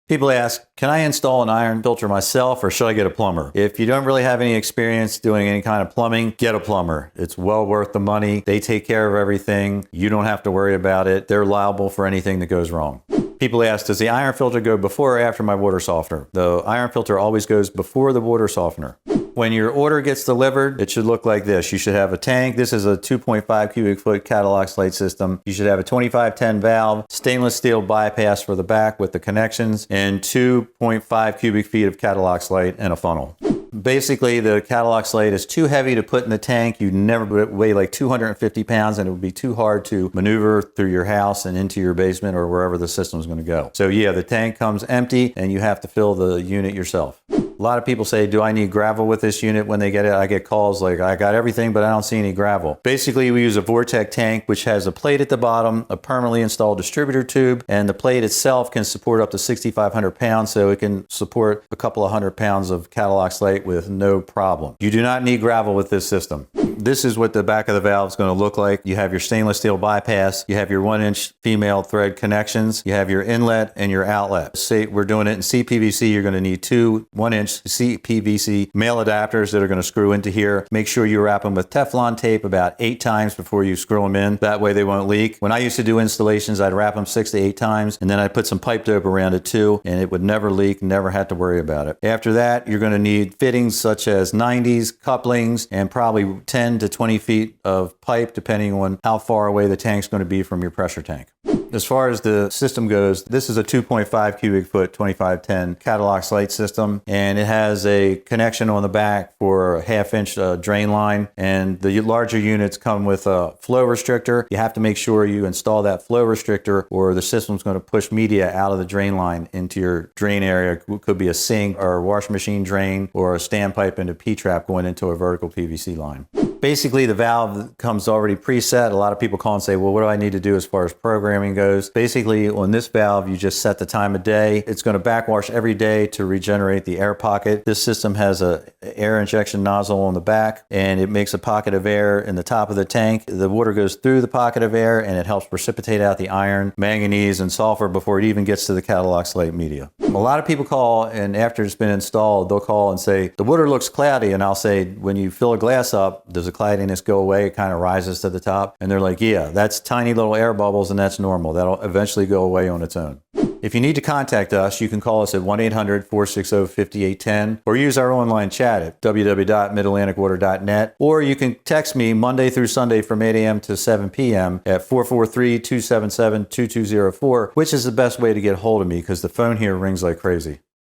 People ask, can I install an iron filter myself or should I get a plumber? If you don't really have any experience doing any kind of plumbing, get a plumber. It's well worth the money. They take care of everything. You don't have to worry about it. They're liable for anything that goes wrong. People ask, does the iron filter go before or after my water softener? The iron filter always goes before the water softener. When your order gets delivered, it should look like this. You should have a tank. This is a 2.5 cubic foot Katalox Light system. You should have a 2510 valve, stainless steel bypass for the back with the connections, and 2.5 cubic feet of Katalox Light and a funnel. Basically, the Katalox Light is too heavy to put in the tank. You'd never weigh like 250 pounds and it would be too hard to maneuver through your house and into your basement or wherever the system is going to go. So yeah, the tank comes empty and you have to fill the unit yourself. A lot of people say, do I need gravel with this unit when they get it? I get calls like, I got everything, but I don't see any gravel. Basically, we use a Vortech tank, which has a plate at the bottom, a permanently installed distributor tube, and the plate itself can support up to 6,500 pounds, so it can support a couple of 100 pounds of Katalox Light with no problem. You do not need gravel with this system. This is what the back of the valve is going to look like. You have your stainless steel bypass, you have your 1-inch female thread connections, you have your inlet and your outlet. Say we're doing it in CPVC, you're going to need two 1-inch CPVC male adapters that are going to screw into here. Make sure you wrap them with Teflon tape about 8 times before you screw them in. That way they won't leak. When I used to do installations, I'd wrap them 6 to 8 times and then I'd put some pipe dope around it too, and it would never leak, never had to worry about it. After that, you're going to need fittings such as 90s, couplings, and probably 10 to 20 feet of pipe depending on how far away the tank's going to be from your pressure tank. As far as the system goes, this is a 2.5 cubic foot 2510 Katalox Light system, and it has a connection on the back for a 1/2-inch drain line, and the larger units come with a flow restrictor. You have to make sure you install that flow restrictor or the system's going to push media out of the drain line into your drain area. It could be a sink or a washing machine drain or a standpipe into P-trap going into a vertical PVC line. Basically, the valve comes already preset. A lot of people call and say, well, what do I need to do as far as programming goes? Basically, on this valve, you just set the time of day. It's going to backwash every day to regenerate the air pocket. This system has an air injection nozzle on the back, and it makes a pocket of air in the top of the tank. The water goes through the pocket of air, and it helps precipitate out the iron, manganese, and sulfur before it even gets to the Katalox Light media. A lot of people call, and after it's been installed, they'll call and say, the water looks cloudy, and I'll say, when you fill a glass up, does the cloudiness go away? It kind of rises to the top. And they're like, yeah, that's tiny little air bubbles and that's normal. That'll eventually go away on its own. If you need to contact us, you can call us at 1-800-460-5810 or use our online chat at www.midatlanticwater.net, or you can text me Monday through Sunday from 8 a.m. to 7 p.m. at 443-277-2204, which is the best way to get a hold of me because the phone here rings like crazy.